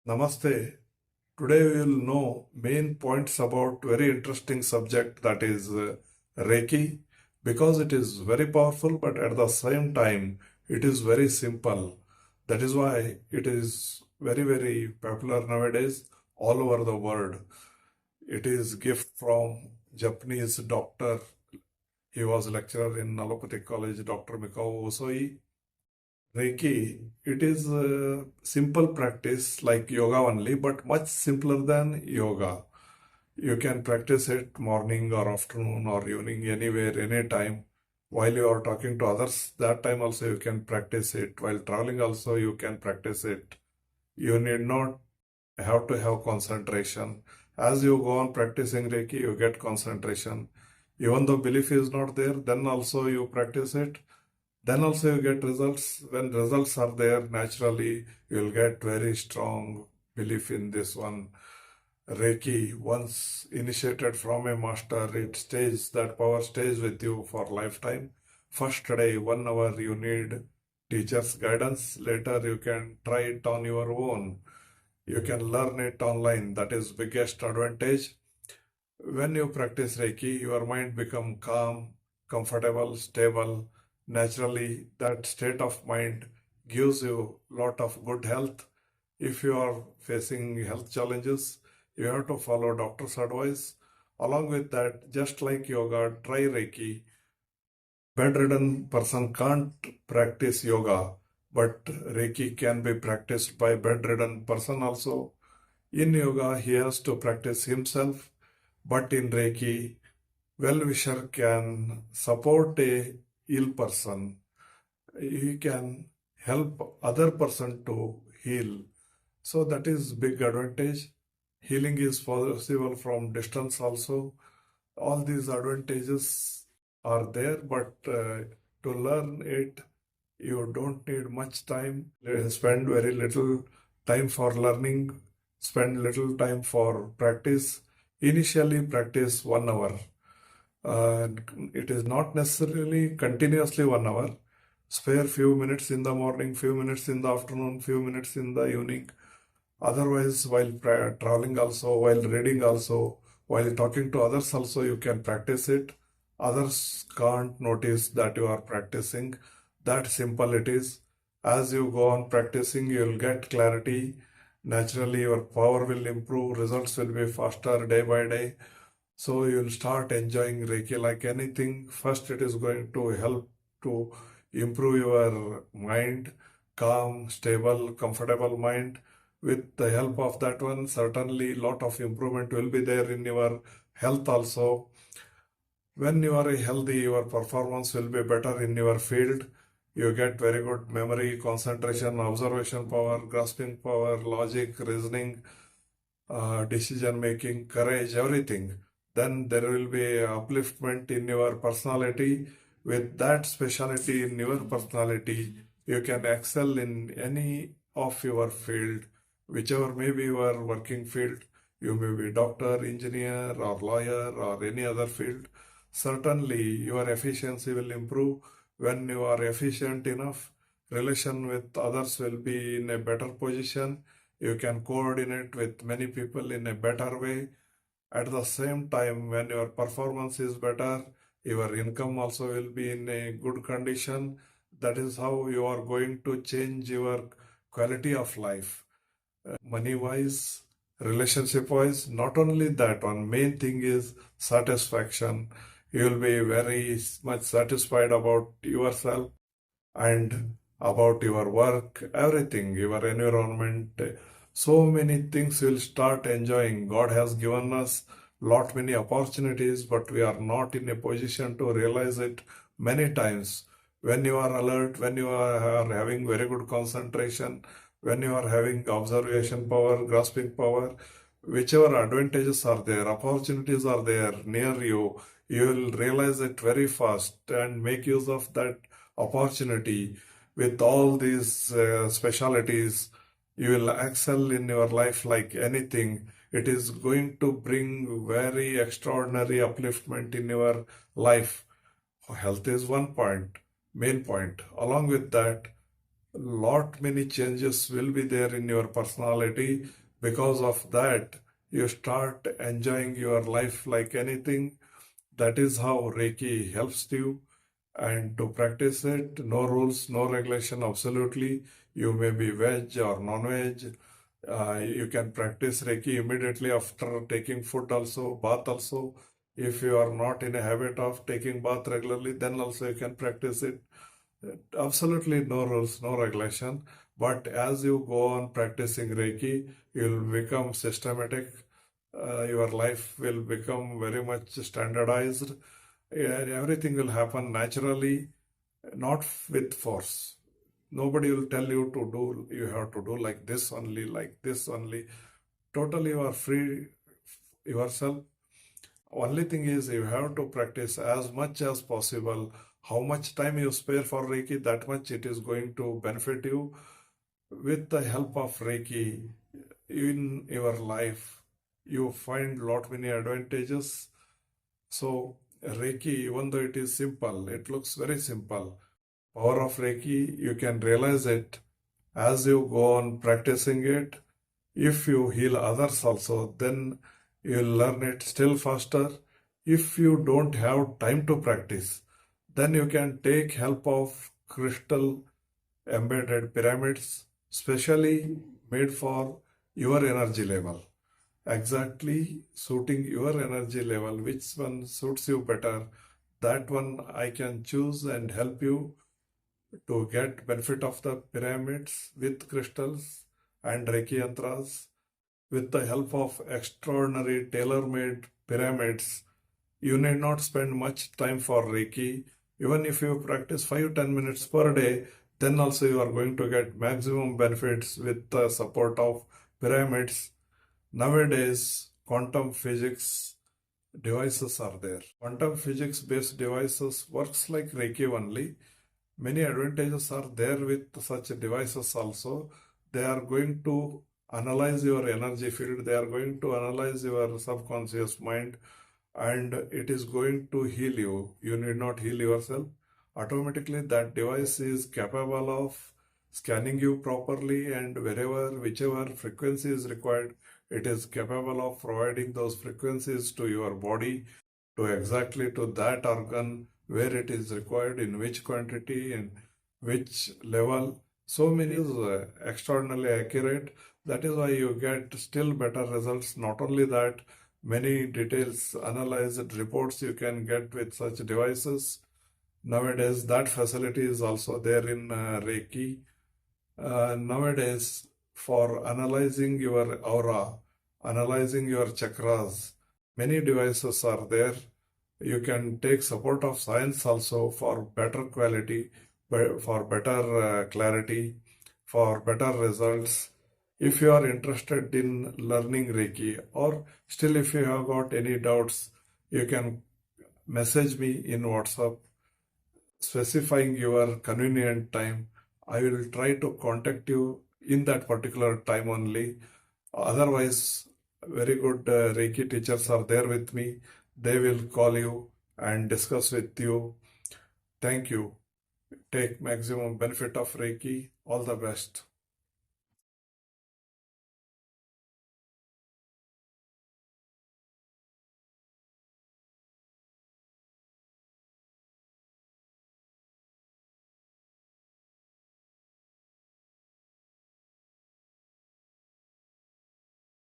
Namaste. Today we will know main points about very interesting subject that is Reiki because it is very powerful but at the same time it is very simple. That is why it is very popular nowadays all over the world. It is gift from Japanese doctor. He was lecturer in Allopathic College, Dr. Mikao Usui. Reiki, it is a simple practice like yoga only, but much simpler than yoga. You can practice it morning or afternoon or evening, anywhere, anytime. While you are talking to others, that time also you can practice it. While traveling also you can practice it. You need not have to have concentration. As you go on practicing Reiki, you get concentration. Even though belief is not there, then also you practice it, then also you get results. When results are there, naturally you will get very strong belief in this one. Reiki, once initiated from a master, it stays, that power stays with you for lifetime. First day, 1 hour, you need teacher's guidance. Later, you can try it on your own. You can learn it online. That is biggest advantage. When you practice Reiki, your mind become calm, comfortable, stable. Naturally, that state of mind gives you lot of good health. If you are facing health challenges, you have to follow doctor's advice. Along with that, just like yoga, try Reiki. Bedridden person can't practice yoga, but Reiki can be practiced by bedridden person also. In yoga, he has to practice himself, but in Reiki, well-wisher can support a ill person. He can help other person to heal. So that is big advantage. Healing is possible from distance also. All these advantages are there, but to learn it, you don't need much time. Spend very little time for learning. Spend little time for practice. Initially, practice 1 hour. Uh, it is not necessarily continuously 1 hour. Spare few minutes in the morning, few minutes in the afternoon, few minutes in the evening. Otherwise, while traveling also, while reading also, while talking to others also, you can practice it. Others can't notice that you are practicing. That simple it is. As you go on practicing, you will get clarity. Naturally, your power will improve. Results will be faster day by day. So you'll start enjoying Reiki like anything. First, it is going to help to improve your mind, calm, stable, comfortable mind. With the help of that one, certainly lot of improvement will be there in your health also. When you are healthy, your performance will be better in your field. You get very good memory, concentration, observation power, grasping power, logic, reasoning, decision making, courage, everything. Then there will be upliftment in your personality. With that specialty in your personality, you can excel in any of your field, whichever may be your working field. You may be doctor, engineer, or lawyer, or any other field. Certainly, your efficiency will improve. When you are efficient enough, relation with others will be in a better position. You can coordinate with many people in a better way. At the same time, when your performance is better, your income also will be in a good condition. That is how you are going to change your quality of life. Money wise, relationship wise, not only that one, main thing is satisfaction. You will be very much satisfied about yourself and about your work, everything, your environment. So many things you'll start enjoying. God has given us lot many opportunities, but we are not in a position to realize it many times. When you are alert, when you are having very good concentration, when you are having observation power, grasping power, whichever advantages are there, opportunities are there near you, you will realize it very fast and make use of that opportunity. With all these specialities, you will excel in your life like anything. It is going to bring very extraordinary upliftment in your life. Health is one point, main point. Along with that, lot many changes will be there in your personality. Because of that, you start enjoying your life like anything. That is how Reiki helps you. And to practice it, no rules, no regulation, absolutely. You may be veg or non-veg. You can practice Reiki immediately after taking food also, bath also. If you are not in a habit of taking bath regularly, then also you can practice it. Absolutely no rules, no regulation. But as you go on practicing Reiki, you'll become systematic. Your life will become very much standardized. Everything will happen naturally, not with force. Nobody will tell you to do, you have to do like this only, like this only. Totally, you are free yourself. Only thing is, you have to practice as much as possible. How much time you spare for Reiki, that much it is going to benefit you. With the help of Reiki in your life, you find lot many advantages. So Reiki, even though it is simple, it looks very simple. Power of Reiki, you can realize it as you go on practicing it. If you heal others also, then you'll learn it still faster. If you don't have time to practice, then you can take help of crystal embedded pyramids, specially made for your energy level. Exactly suiting your energy level, which one suits you better, that one I can choose and help you to get benefit of the pyramids with crystals and Reiki yantras. With the help of extraordinary tailor-made pyramids, you need not spend much time for Reiki. Even if you practice 5-10 minutes per day, then also you are going to get maximum benefits with the support of pyramids. Nowadays, quantum physics devices are there. Quantum physics based devices works like Reiki only. Many advantages are there with such devices also. They are going to analyze your energy field, they are going to analyze your subconscious mind, and it is going to heal you. You need not heal yourself. Automatically, that device is capable of scanning you properly, and wherever, whichever frequency is required, it is capable of providing those frequencies to your body, to exactly to that organ where it is required, in which quantity, in which level. So many is extraordinarily accurate. That is why you get still better results. Not only that, many details analyzed reports you can get with such devices. Nowadays, that facility is also there in Reiki. Nowadays, for analyzing your aura, analyzing your chakras, many devices are there. You can take support of science also for better quality, for better clarity, for better results. If you are interested in learning Reiki, or still if you have got any doubts, you can message me in WhatsApp specifying your convenient time. I will try to contact you in that particular time only. Otherwise, very good Reiki teachers are there with me. They will call you and discuss with you. Thank you. Take maximum benefit of Reiki. All the best.